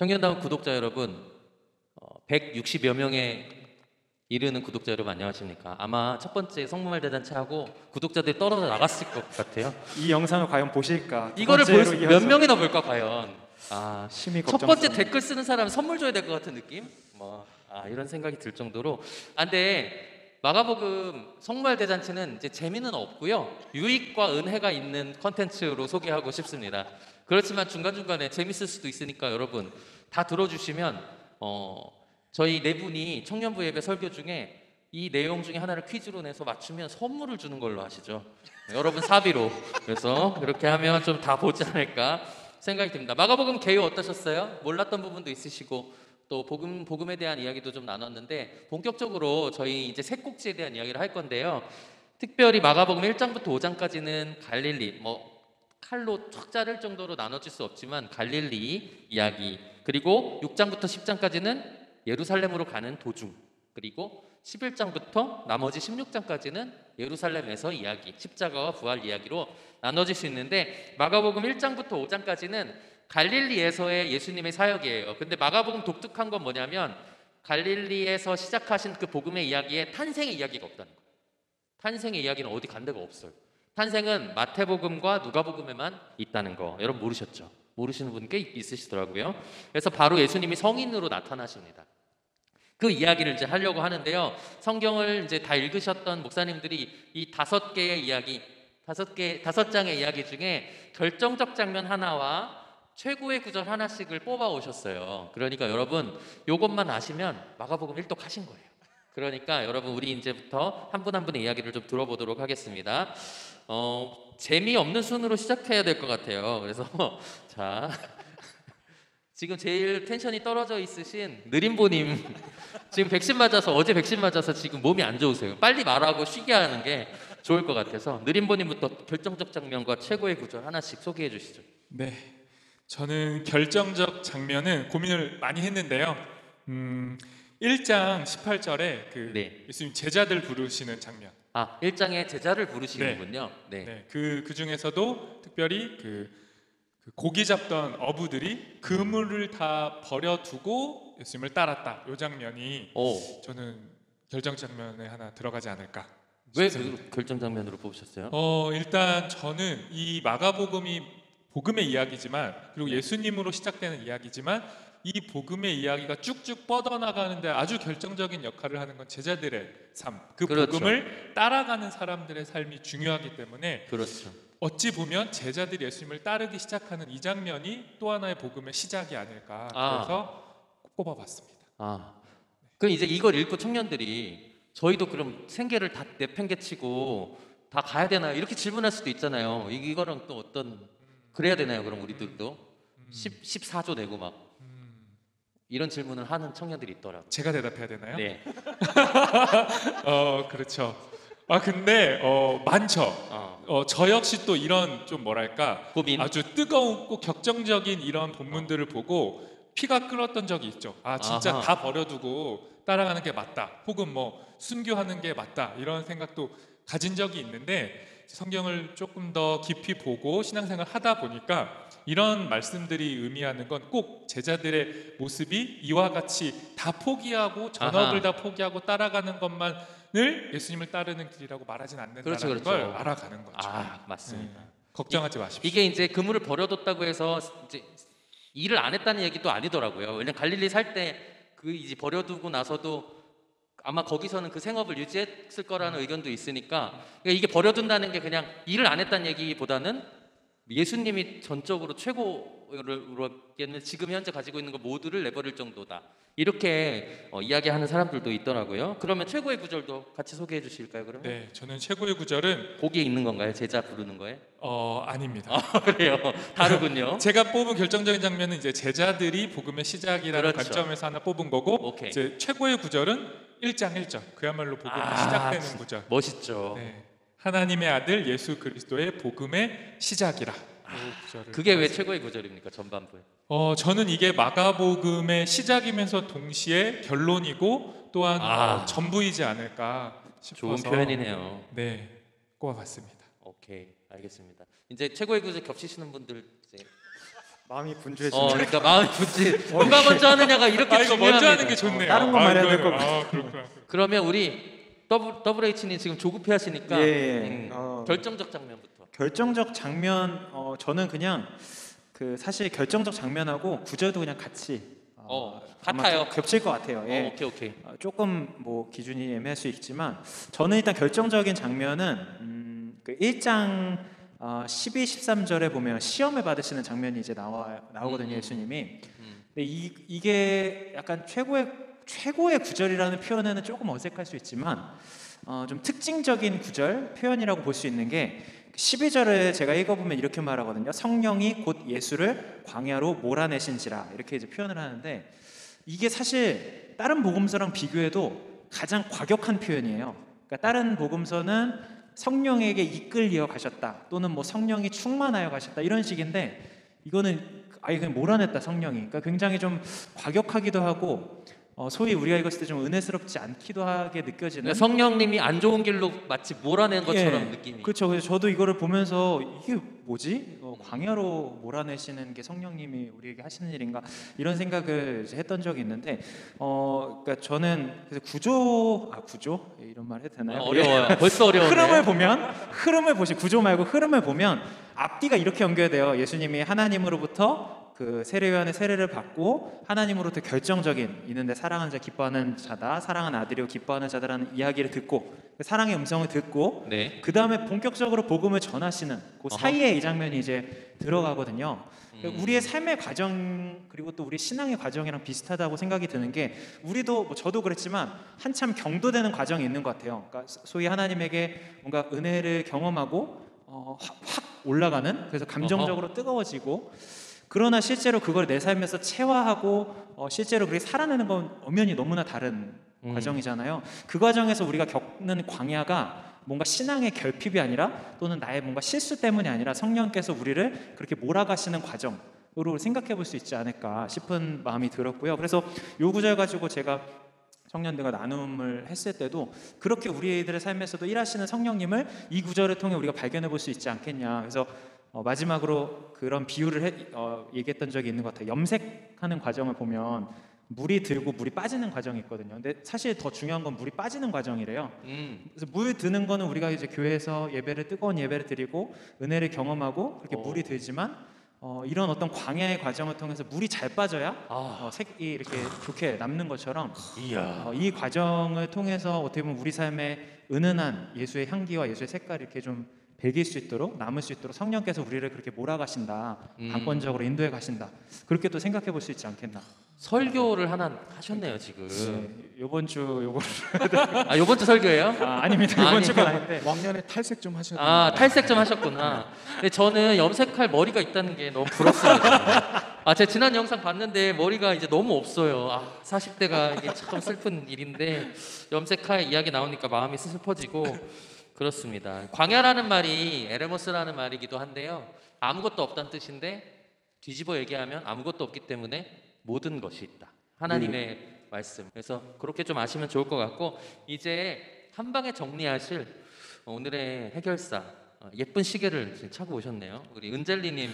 청년다운 구독자 여러분, 160여 명에 이르는 구독자 여러분 안녕하십니까? 아마 첫 번째 성모말 대잔치하고 구독자들이 떨어져 나갔을 것 같아요. 이 영상을 과연 보실까? 이거를 몇 명이나 볼까 과연? 심히 첫 번째 걱정스럽네요. 댓글 쓰는 사람 선물 줘야 될 것 같은 느낌? 이런 생각이 들 정도로. 근데 마가복음 성모말 대잔치는 이제 재미는 없고요, 유익과 은혜가 있는 컨텐츠로 소개하고 싶습니다. 그렇지만 중간중간에 재밌을 수도 있으니까 여러분 다 들어주시면 저희 네 분이 청년부 예배 설교 중에 이 내용 중에 하나를 퀴즈로 내서 맞추면 선물을 주는 걸로 하시죠. 여러분 사비로. 그래서 그렇게 하면 좀 다 보지 않을까 생각이 듭니다. 마가복음 개요 어떠셨어요? 몰랐던 부분도 있으시고 또 복음에 대한 이야기도 좀 나눴는데, 본격적으로 저희 이제 새 꼭지에 대한 이야기를 할 건데요. 특별히 마가복음 1장부터 5장까지는 갈릴리, 칼로 쫙 자를 정도로 나눠질 수 없지만 갈릴리 이야기, 그리고 6장부터 10장까지는 예루살렘으로 가는 도중, 그리고 11장부터 나머지 16장까지는 예루살렘에서 이야기, 십자가와 부활 이야기로 나눠질 수 있는데, 마가복음 1장부터 5장까지는 갈릴리에서의 예수님의 사역이에요. 근데 마가복음 독특한 건 뭐냐면 갈릴리에서 시작하신 그 복음의 이야기에 탄생의 이야기가 없다는 거예요. 탄생의 이야기는 어디 간 데가 없어요. 탄생은 마태복음과 누가복음에만 있다는 거 여러분 모르셨죠? 모르시는 분 꽤 있으시더라고요. 그래서 바로 예수님이 성인으로 나타나십니다. 그 이야기를 이제 하려고 하는데요. 성경을 이제 다 읽으셨던 목사님들이 이 5개의 이야기, 5장의 이야기 중에 결정적 장면 하나와 최고의 구절 하나씩을 뽑아 오셨어요. 그러니까 여러분 요것만 아시면 마가복음 1독 하신 거예요. 그러니까 여러분 우리 이제부터 한 분 한 분의 이야기를 좀 들어보도록 하겠습니다. 재미없는 순으로 시작해야 될 것 같아요. 그래서 자, 지금 제일 텐션이 떨어져 있으신 느림보님 지금 백신 맞아서, 어제 백신 맞아서 지금 몸이 안 좋으세요. 빨리 말하고 쉬게 하는 게 좋을 것 같아서 느림보님부터 결정적 장면과 최고의 구절 하나씩 소개해 주시죠. 네, 저는 결정적 장면은 고민을 많이 했는데요. 1장 18절에 네. 예수님 제자들 부르시는 장면. 1장에 제자를 부르시는군요. 네. 그 중에서도 특별히 고기 잡던 어부들이 그물을 다 버려두고 예수님을 따랐다. 이 장면이 저는 결정 장면에 하나 들어가지 않을까. 왜 결정 장면으로 뽑으셨어요? 일단 저는 이 마가복음이 복음의 이야기지만, 그리고 예수님으로 시작되는 이야기지만, 이 복음의 이야기가 쭉쭉 뻗어나가는데 아주 결정적인 역할을 하는 건 제자들의 삶, 그렇죠. 복음을 따라가는 사람들의 삶이 중요하기 때문에, 그렇죠. 어찌 보면 제자들이 예수님을 따르기 시작하는 이 장면이 또 하나의 복음의 시작이 아닐까. 그래서 꼽아봤습니다. 그럼 이제 이걸 읽고 청년들이 저희도 그럼 생계를 다 내팽개치고 다 가야 되나요? 이렇게 질문할 수도 있잖아요. 이거랑 또 어떤, 그래야 되나요? 그럼 우리들도 14조 내고 막 이런 질문을 하는 청년들이 있더라고요. 제가 대답해야 되나요? 네. 그렇죠. 근데 많죠. 저 역시 또 이런 좀 뭐랄까 고민? 아주 뜨거운 격정적인 이런 본문들을 보고 피가 끓었던 적이 있죠. 진짜 다 버려두고 따라가는 게 맞다, 혹은 순교하는 게 맞다, 이런 생각도 가진 적이 있는데, 성경을 조금 더 깊이 보고 신앙생활 하다 보니까 이런 말씀들이 의미하는 건 꼭 제자들의 모습이 이와 같이 다 포기하고 전업을 다 포기하고 따라가는 것만을 예수님을 따르는 길이라고 말하진 않는다는 걸 알아가는 거죠. 맞습니다. 걱정하지 마십시오. 이게 이제 그물을 버려뒀다고 해서 이제 일을 안 했다는 얘기도 아니더라고요. 왜냐면 갈릴리 살 때 이제 버려두고 나서도 아마 거기서는 그 생업을 유지했을 거라는 의견도 있으니까, 그러니까 이게 버려둔다는 게 그냥 일을 안 했다는 얘기보다는 예수님이 전적으로 최고로는 지금 현재 가지고 있는 거 모두를 내버릴 정도다, 이렇게 이야기하는 사람들도 있더라고요. 그러면 최고의 구절도 같이 소개해 주실까요? 그러면? 네, 저는 최고의 구절은 거기에 있는 건가요? 제자 부르는 거에? 아닙니다. 그래요? 다르군요. 제가 뽑은 결정적인 장면은 이제 제자들이 복음의 시작이라는 그렇죠. 관점에서 하나 뽑은 거고, 오케이. 이제 최고의 구절은 1장 1절, 그야말로 복음이 시작되는 구절. 멋있죠. 네, 하나님의 아들 예수 그리스도의 복음의 시작이라. 그게 왜 최고의 구절입니까? 전반부에. 저는 이게 마가복음의 시작이면서 동시에 결론이고 또한 전부이지 않을까 싶어서. 좋은 표현이네요. 네, 꼽아봤습니다. 오케이, 알겠습니다. 이제 최고의 구절 겹치시는 분들 이제 마음이 분주해지네. 그러니까 마음이 굳지 누가 먼저 하느냐가 이렇게 이거 먼저 중요합니다. 하는 게 좋네요. 다른 거 말해야 이거는- 될것 같아요. 그렇구나. 그러면 우리 WH님 지금 조급해하시니까 예. 결정적 장면부터. 결정적 장면 저는 그냥 사실 결정적 장면하고 구절도 그냥 같이 아마 같아요. 겹칠 것 같아요. 예. 오케이. 조금 뭐 기준이 애매할 수 있지만 저는 일단 결정적인 장면은 그 1장 12, 13절에 보면 시험을 받으시는 장면이 이제 나오거든요. 예수님이. 근데 이게 약간 최고의 구절이라는 표현에는 조금 어색할 수 있지만 좀 특징적인 구절 표현이라고 볼 수 있는 게 12절을 제가 읽어보면 이렇게 말하거든요. 성령이 곧 예수를 광야로 몰아내신지라 이렇게 이제 표현을 하는데 이게 사실 다른 복음서랑 비교해도 가장 과격한 표현이에요. 그러니까 다른 복음서는 성령에게 이끌려 가셨다 또는 뭐 성령이 충만하여 가셨다 이런 식인데 이거는 아예 그냥 몰아냈다 성령이. 그러니까 굉장히 좀 과격하기도 하고 소위 우리가 읽었을 때 좀 은혜스럽지 않기도 하게 느껴지는. 그러니까 성령님이 안 좋은 길로 마치 몰아낸 것처럼 예, 느낌이. 그렇죠. 그래서 저도 이거를 보면서 이게 뭐지? 광야로 몰아내시는 게 성령님이 우리에게 하시는 일인가 이런 생각을 이제 했던 적이 있는데, 그러니까 저는 그래서 구조 이런 말 해도 되나요? 어려워요. 벌써 어려워요. 흐름을 보시 구조 말고 흐름을 보면 앞뒤가 이렇게 연결돼요. 예수님이 하나님으로부터 그 세례 요한의 세례를 받고 하나님으로부터 결정적인 이는데 사랑하는 자 기뻐하는 자다 사랑하는 아들이요 기뻐하는 자다라는 이야기를 듣고 사랑의 음성을 듣고 네. 그 다음에 본격적으로 복음을 전하시는 그 사이에 이 장면이 이제 들어가거든요. 우리의 삶의 과정 그리고 또 우리 신앙의 과정이랑 비슷하다고 생각이 드는 게 우리도 뭐 저도 그랬지만 한참 경도되는 과정이 있는 것 같아요. 그러니까 소위 하나님에게 뭔가 은혜를 경험하고 확 올라가는 그래서 감정적으로 뜨거워지고 그러나 실제로 그걸 내 삶에서 체화하고 실제로 그렇게 살아내는 건 엄연히 너무나 다른 과정이잖아요. 그 과정에서 우리가 겪는 광야가 뭔가 신앙의 결핍이 아니라 또는 나의 뭔가 실수 때문이 아니라 성령께서 우리를 그렇게 몰아가시는 과정으로 생각해 볼 수 있지 않을까 싶은 마음이 들었고요. 그래서 요 구절 가지고 제가 청년들과 나눔을 했을 때도 그렇게 우리들의 삶에서도 일하시는 성령님을 이 구절을 통해 우리가 발견해 볼 수 있지 않겠냐. 그래서 마지막으로 그런 비유를 얘기했던 적이 있는 것 같아요. 염색하는 과정을 보면 물이 들고 물이 빠지는 과정이 있거든요. 근데 사실 더 중요한 건 물이 빠지는 과정이래요. 그래서 물 드는 거는 우리가 이제 교회에서 뜨거운 예배를 드리고 은혜를 경험하고 그렇게 물이 들지만 이런 어떤 광야의 과정을 통해서 물이 잘 빠져야 색이 이렇게 좋게 남는 것처럼 이 과정을 통해서 어떻게 보면 우리 삶에 은은한 예수의 향기와 예수의 색깔이 이렇게 좀 배길 수 있도록 남을 수 있도록 성령께서 우리를 그렇게 몰아가신다. 강권적으로 인도해 가신다. 그렇게 또 생각해 볼 수 있지 않겠나. 설교를 하나 하셨네요 지금. 요번 주 요번 주 설교예요? 아닙니다. 요번 주가 아닌데 왕년에 탈색 좀 하셨나요? 탈색 좀 하셨구나. 근데 저는 염색할 머리가 있다는 게 너무 부럽습니다. 제가 지난 영상 봤는데 머리가 이제 너무 없어요. 40대가 이게 참 슬픈 일인데 염색할 이야기 나오니까 마음이 슬퍼지고 그렇습니다. 광야라는 말이 에레모스라는 말이기도 한데요. 아무것도 없다는 뜻인데 뒤집어 얘기하면 아무것도 없기 때문에 모든 것이 있다. 하나님의 말씀. 그래서 그렇게 좀 아시면 좋을 것 같고 이제 한 방에 정리하실 오늘의 해결사 예쁜 시계를 지금 차고 오셨네요. 우리 은젤리님.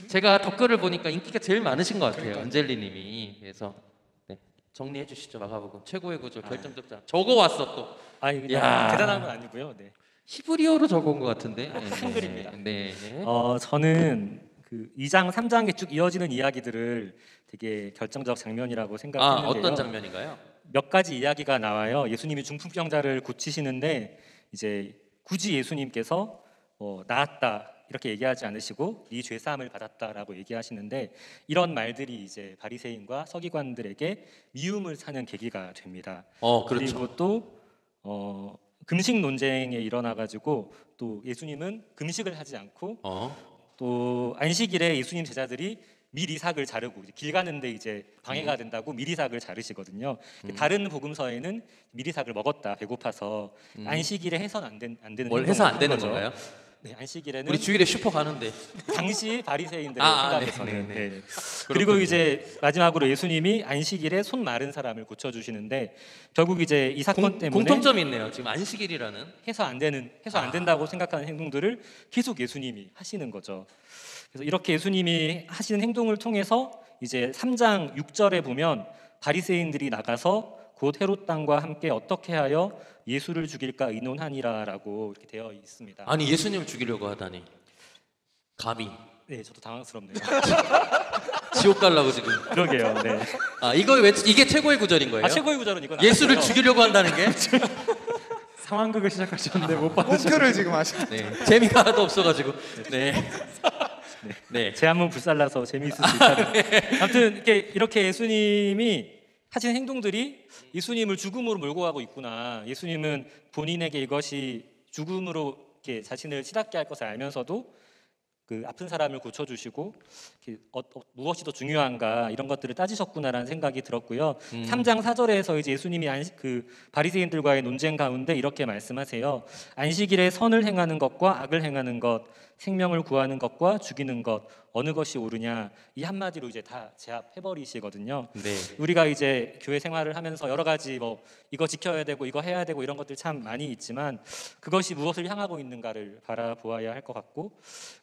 제가 댓글을 보니까 인기가 제일 많으신 것 같아요. 은젤리님이. 그래서 정리해 주시죠. 마가복음 최고의 구절 결정적 장. 적어 왔어 또. 대단한 건 아니고요. 네. 히브리어로 적은 것 같은데. 한글입니다. 네. 저는 그 2장, 3장에 쭉 이어지는 이야기들을 되게 결정적 장면이라고 생각했는데요. 어떤 장면인가요? 몇 가지 이야기가 나와요. 예수님이 중풍병자를 고치시는데 이제 굳이 예수님께서 나았다 이렇게 얘기하지 않으시고 네 죄 사함을 받았다라고 얘기하시는데 이런 말들이 이제 바리새인과 서기관들에게 미움을 사는 계기가 됩니다. 그렇죠. 그리고 또 금식 논쟁에 일어나 가지고 또 예수님은 금식을 하지 않고 또 안식일에 예수님 제자들이 밀이삭을 자르고 길 가는데 이제 방해가 된다고 밀이삭을 자르시거든요. 다른 복음서에는 밀이삭을 먹었다 배고파서 안식일에 해선 안 되는 뭘 해서 안 되는 거죠. 건가요? 네, 안식일에는 우리 주일에 슈퍼 가는데. 당시 바리새인들의 아, 생각에서는 네. 네. 그리고 이제 마지막으로 예수님이 안식일에 손 마른 사람을 고쳐주시는데 결국 이제 이 사건 때문에 공통점이 있네요. 지금 안식일이라는. 해서 안 된다고 생각하는 행동들을 계속 예수님이 하시는 거죠. 그래서 이렇게 예수님이 하시는 행동을 통해서 이제 3장 6절에 보면 바리새인들이 나가서 곧 헤롯 당과 함께 어떻게 하여 예수를 죽일까 의논하니라라고 이렇게 되어 있습니다. 아니 예수님을 죽이려고 하다니. 감히. 네, 저도 당황스럽네요. 지옥 가려고 지금. 그러게요. 네. 아 이게 최고의 구절인 거예요? 최고의 구절은 이건 예수를 아니고요. 죽이려고 한다는 게? 상황극을 시작하셨는데 못 받으셨어요. 홈표를 지금 하시. 네. 재미가 하나도 없어가지고. 네. 네. 제 한번 불살라서 재미있을 수 있다는. 아무튼 이렇게 예수님이 하신 행동들이 예수님을 죽음으로 몰고 가고 있구나. 예수님은 본인에게 이것이 죽음으로 이렇게 자신을 치닫게 할 것을 알면서도 그 아픈 사람을 고쳐주시고 무엇이 더 중요한가 이런 것들을 따지셨구나라는 생각이 들었고요. 3장 4절에서 이제 예수님이 그 바리새인들과의 논쟁 가운데 이렇게 말씀하세요. 안식일에 선을 행하는 것과 악을 행하는 것, 생명을 구하는 것과 죽이는 것 어느 것이 옳으냐 이 한마디로 이제 다 제압해버리시거든요. 네. 우리가 이제 교회 생활을 하면서 여러 가지 뭐 이거 지켜야 되고 이거 해야 되고 이런 것들 참 많이 있지만 그것이 무엇을 향하고 있는가를 바라보아야 할 것 같고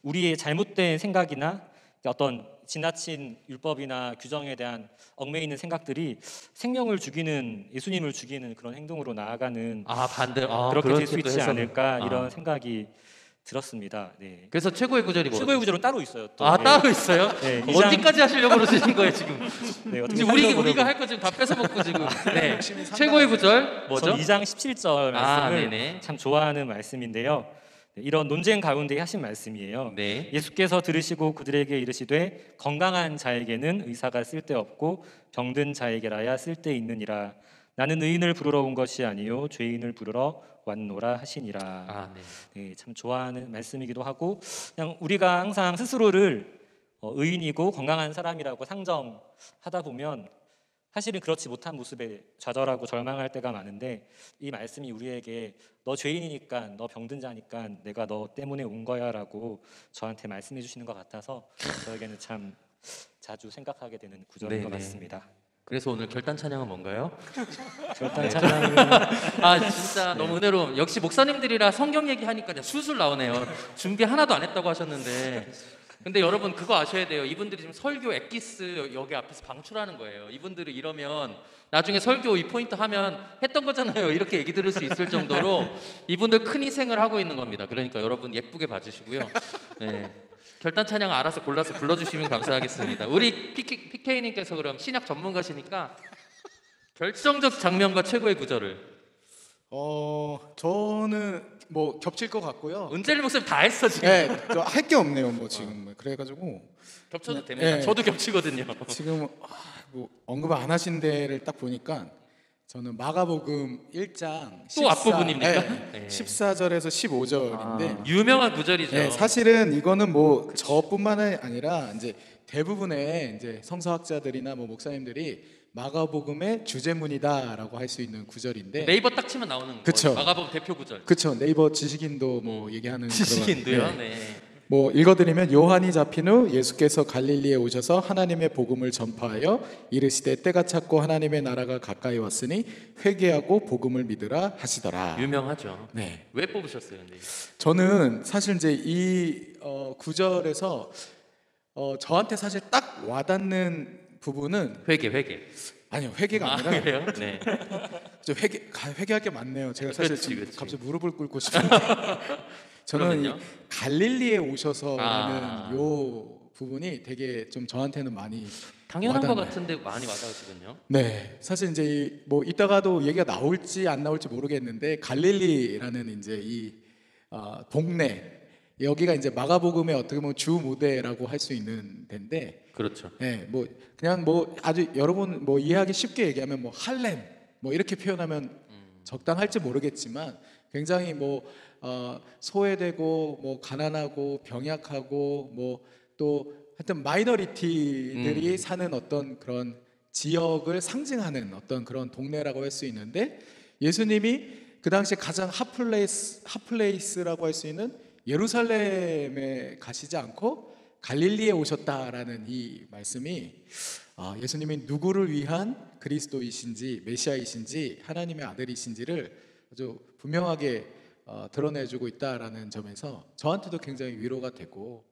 우리의 잘못된 생각이나 어떤 지나친 율법이나 규정에 대한 얽매이는 생각들이 생명을 죽이는 예수님을 죽이는 그런 행동으로 나아가는 반대. 그렇게 될 수 그렇게도 있지 해서. 않을까 이런 생각이 들었습니다. 네. 그래서 최고의 구절이 뭐예요? 최고의 구절은 따로 있어요. 또. 아 네. 따로 있어요? 네, 언제까지 하시려고 그러시는 거예요 지금? 네, 어떻게 지금 살려보려고. 우리가 할 거 지금 다 뺏어 먹고 지금. 네. 최고의 구절 뭐죠? 전 2장 17절 말씀을 네네. 참 좋아하는 말씀인데요. 네, 이런 논쟁 가운데 하신 말씀이에요. 네. 예수께서 들으시고 그들에게 이르시되 건강한 자에게는 의사가 쓸데없고 병든 자에게라야 쓸데있느니라. 나는 의인을 부르러 온 것이 아니요 죄인을 부르러 왔노라 하시니라. 네. 네, 참 좋아하는 말씀이기도 하고 그냥 우리가 항상 스스로를 의인이고 건강한 사람이라고 상정하다 보면 사실은 그렇지 못한 모습에 좌절하고 절망할 때가 많은데 이 말씀이 우리에게 너 죄인이니까 너 병든 자니까 내가 너 때문에 온 거야라고 저한테 말씀해 주시는 것 같아서 저에게는 참 자주 생각하게 되는 구절인 것 네네. 같습니다. 그래서 오늘 결단 찬양은 뭔가요? 결단 찬양은 진짜 너무 은혜로워. 역시 목사님들이라 성경 얘기하니까 그냥 술술 나오네요. 준비 하나도 안 했다고 하셨는데. 근데 여러분 그거 아셔야 돼요. 이분들이 지금 설교 엑기스 여기 앞에서 방출하는 거예요. 이분들이 이러면 나중에 설교 이 포인트 하면 했던 거잖아요. 이렇게 얘기 들을 수 있을 정도로 이분들 큰 희생을 하고 있는 겁니다. 그러니까 여러분 예쁘게 봐주시고요. 네. 결단 찬양 알아서 골라서 불러주시면 감사하겠습니다. 우리 PK님께서 그럼 신약 전문가시니까 결정적 장면과 최고의 구절을. 저는 뭐 겹칠 것 같고요. 은젤리 목사님 다 했어 지금. 네, 할 게 없네요. 뭐 지금 그래가지고 겹쳐도 됩니다. 네. 저도 겹치거든요. 지금 뭐 언급 안 하신 데를 딱 보니까 저는 마가복음 1장 또 앞부분입니까? 네, 14절에서 15절인데 유명한 구절이죠. 네, 사실은 이거는 뭐 저뿐만 아니라 이제 대부분의 이제 성서학자들이나 뭐 목사님들이 마가복음의 주제문이다라고 할 수 있는 구절인데 네이버 딱 치면 나오는 그쵸. 거예요. 마가복음 대표 구절. 그렇죠. 네이버 지식인도 뭐 얘기하는 지식인도요. 그런, 네. 뭐 읽어드리면 요한이 잡힌 후 예수께서 갈릴리에 오셔서 하나님의 복음을 전파하여 이르시되 때가 찼고 하나님의 나라가 가까이 왔으니 회개하고 복음을 믿으라 하시더라. 유명하죠. 네, 왜 뽑으셨어요, 근데? 저는 사실 이제 이 구절에서 저한테 사실 딱 와닿는 부분은 회개. 아니요 회개가 아니라 그래요? 네. 저 회개할 게 많네요. 제가 사실 그렇지, 지금 그렇지. 갑자기 무릎을 꿇고 싶은데 저는 이 그러면요? 갈릴리에 오셔서라는 아. 요 부분이 되게 좀 저한테는 많이 당연한 것 와닿네요. 같은데 많이 와닿으시군요. 네, 사실 이제 뭐 이따가도 얘기가 나올지 안 나올지 모르겠는데 갈릴리라는 이제 이 동네 여기가 이제 마가복음의 어떻게 보면 주 무대라고 할 수 있는 데인데, 그렇죠. 네, 뭐 그냥 뭐 아주 여러분 뭐 이해하기 쉽게 얘기하면 뭐 할렘 뭐 이렇게 표현하면 적당할지 모르겠지만 굉장히 뭐 소외되고 뭐 가난하고 병약하고 뭐 또 하여튼 마이너리티들이 사는 어떤 그런 지역을 상징하는 어떤 그런 동네라고 할 수 있는데 예수님이 그 당시 가장 핫플레이스라고 할 수 있는 예루살렘에 가시지 않고 갈릴리에 오셨다라는 이 말씀이 예수님이 누구를 위한 그리스도이신지 메시아이신지 하나님의 아들이신지를 아주 분명하게 드러내주고 있다라는 점에서 저한테도 굉장히 위로가 되고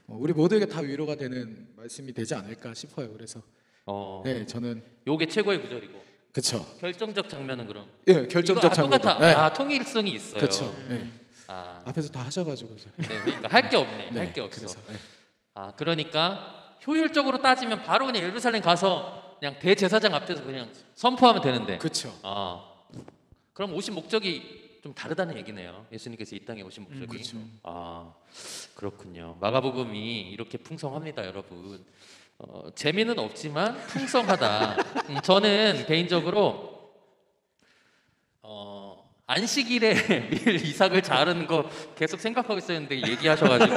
우리 모두에게 다 위로가 되는 말씀이 되지 않을까 싶어요. 그래서 네, 저는 요게 최고의 구절이고 그렇죠. 결정적 장면은 그럼 예, 결정적 장면. 똑같아. 네. 통일성이 있어요. 그렇죠. 네. 앞에서 다 하셔가지고. 네, 그러니까 할 게 없네. 네, 할 게 없어. 그래서, 네. 그러니까 효율적으로 따지면 바로 그냥 예루살렘 가서 그냥 대제사장 앞에서 그냥 선포하면 되는데. 그렇죠. 그럼 오신 목적이 좀 다르다는 얘기네요. 예수님께서 이 땅에 오신 목적이. 그렇죠. 그렇군요. 마가복음이 이렇게 풍성합니다, 여러분. 재미는 없지만 풍성하다. 저는 개인적으로 안식일에 밀 이삭을 자르는 거 계속 생각하고 있었는데 얘기하셔가지고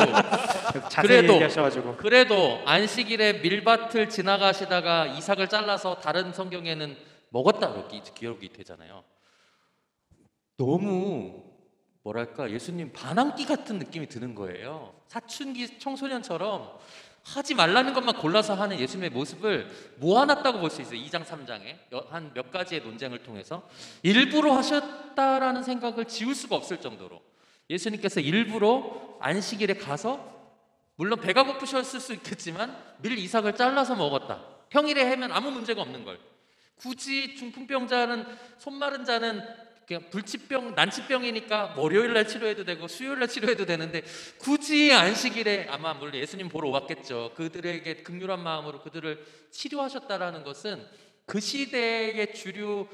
자세히 얘기하셔가지고 그래도 안식일에 밀밭을 지나가시다가 이삭을 잘라서 다른 성경에는 먹었다 그렇게 기록이 되잖아요. 너무 뭐랄까 예수님 반항기 같은 느낌이 드는 거예요. 사춘기 청소년처럼 하지 말라는 것만 골라서 하는 예수님의 모습을 모아놨다고 볼 수 있어요. 2장 3장에 한 몇 가지의 논쟁을 통해서 일부러 하셨다라는 생각을 지울 수가 없을 정도로 예수님께서 일부러 안식일에 가서 물론 배가 고프셨을 수 있겠지만 밀 이삭을 잘라서 먹었다. 평일에 하면 아무 문제가 없는 걸 굳이 중풍병자는 손 마른 자는 그냥 불치병, 난치병이니까 월요일 날 치료해도 되고 수요일 날 치료해도 되는데 굳이 안식일에 아마 물론 예수님 보러 왔겠죠. 그들에게 긍휼한 마음으로 그들을 치료하셨다라는 것은 그 시대의 주류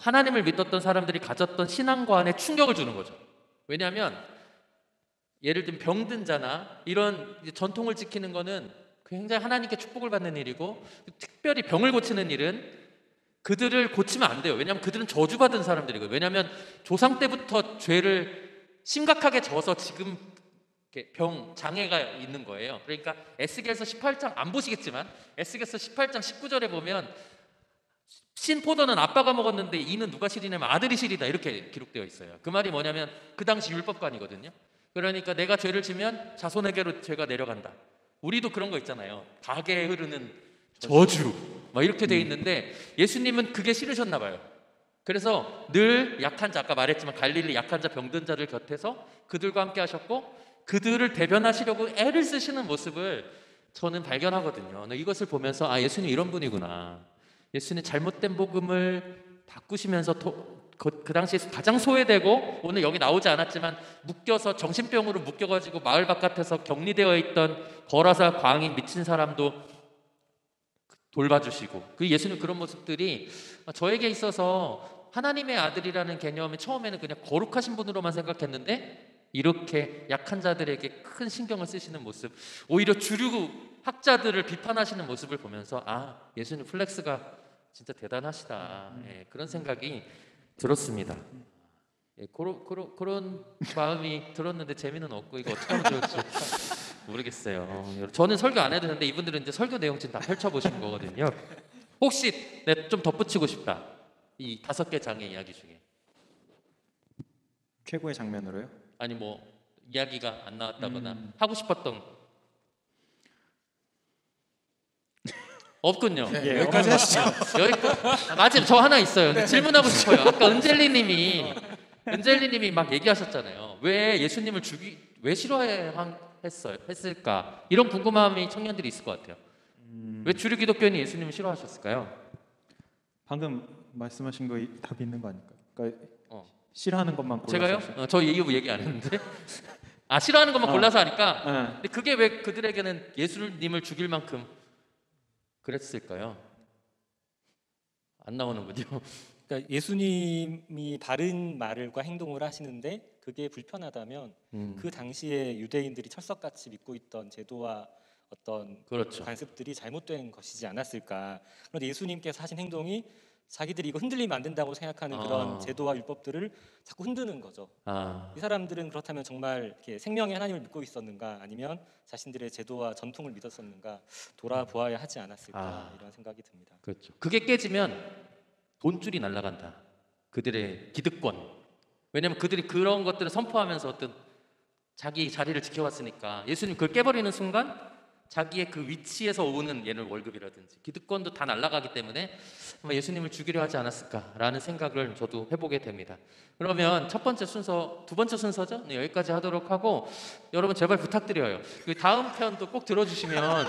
하나님을 믿었던 사람들이 가졌던 신앙관에 충격을 주는 거죠. 왜냐하면 예를 들면 병든 자나 이런 전통을 지키는 거는 굉장히 하나님께 축복을 받는 일이고 특별히 병을 고치는 일은 그들을 고치면 안 돼요. 왜냐하면 그들은 저주받은 사람들이거든요. 왜냐하면 조상 때부터 죄를 심각하게 져서 지금 장애가 있는 거예요. 그러니까 에스겔서 18장 안 보시겠지만 에스겔서 18장 19절에 보면 신포도는 아빠가 먹었는데 이는 누가 실이냐면 아들이 실이다 이렇게 기록되어 있어요. 그 말이 뭐냐면 그 당시 율법관이거든요. 그러니까 내가 죄를 지면 자손에게로 죄가 내려간다. 우리도 그런 거 있잖아요. 가게에 흐르는 저주 막 이렇게 돼 있는데 예수님은 그게 싫으셨나 봐요. 그래서 늘 약한 자, 아까 말했지만 갈릴리 약한 자 병든 자들 곁에서 그들과 함께 하셨고 그들을 대변하시려고 애를 쓰시는 모습을 저는 발견하거든요. 이것을 보면서 예수님 이런 분이구나. 예수님 잘못된 복음을 바꾸시면서 그 당시에 가장 소외되고 오늘 여기 나오지 않았지만 묶여서 정신병으로 묶여가지고 마을 바깥에서 격리되어 있던 거라사 광인 미친 사람도 돌봐주시고 그 예수님 그런 모습들이 저에게 있어서 하나님의 아들이라는 개념이 처음에는 그냥 거룩하신 분으로만 생각했는데 이렇게 약한 자들에게 큰 신경을 쓰시는 모습 오히려 주류 학자들을 비판하시는 모습을 보면서 예수님 플렉스가 진짜 대단하시다 그런 생각이 들었습니다. 그런 마음이 들었는데 재미는 없고 이거 어떻게 하면 좋을지 모르겠어요. 저는 설교 안 해도 되는데 이분들은 이제 설교 내용 지금 다 펼쳐보신 거거든요. 혹시 좀 덧붙이고 싶다. 이 5개 장의 이야기 중에 최고의 장면으로요? 아니 뭐 이야기가 안 나왔다거나 하고 싶었던 없군요. 네, 여기까지 하시죠. 맞아요. 저 하나 있어요. 근데 질문하고 싶어요. 아까 은젤리님이 막 얘기하셨잖아요. 왜 예수님을 왜 싫어했을까? 이런 궁금함이 청년들이 있을 것 같아요. 왜 주류 기독교인이 예수님을 싫어하셨을까요? 방금 말씀하신 거 답이 있는 거 아닐까요? 그러니까 싫어하는 것만 골라서 제가요? 저 이유 얘기 안 했는데. 싫어하는 것만 골라서 하니까. 근데 그게 왜 그들에게는 예수님을 죽일 만큼 그랬을까요? 안 나오는군요. 그러니까 예수님이 바른 말과 행동을 하시는데 그게 불편하다면 그 당시에 유대인들이 철석같이 믿고 있던 제도와 어떤 그렇죠. 관습들이 잘못된 것이지 않았을까. 그런데 예수님께서 하신 행동이 자기들이 이거 흔들리면 안 된다고 생각하는 그런 제도와 율법들을 자꾸 흔드는 거죠. 이 사람들은 그렇다면 정말 이렇게 생명의 하나님을 믿고 있었는가 아니면 자신들의 제도와 전통을 믿었었는가 돌아보아야 하지 않았을까 이런 생각이 듭니다. 그렇죠. 그게 깨지면 돈줄이 날아간다. 그들의 기득권. 왜냐하면 그들이 그런 것들을 선포하면서 어떤 자기 자리를 지켜왔으니까 예수님 그걸 깨버리는 순간 자기의 그 위치에서 오는 예를 월급이라든지 기득권도 다 날아가기 때문에 아마 예수님을 죽이려 하지 않았을까라는 생각을 저도 해보게 됩니다. 그러면 첫 번째 순서, 두 번째 순서죠? 네, 여기까지 하도록 하고 여러분 제발 부탁드려요. 그 다음 편도 꼭 들어주시면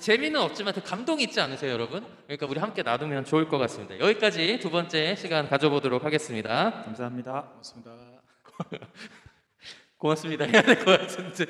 재미는 없지만 그 감동이 있지 않으세요, 여러분? 그러니까 우리 함께 나누면 좋을 것 같습니다. 여기까지 두 번째 시간 가져보도록 하겠습니다. 감사합니다. 고맙습니다. 고맙습니다. 해야 될 것 같은데.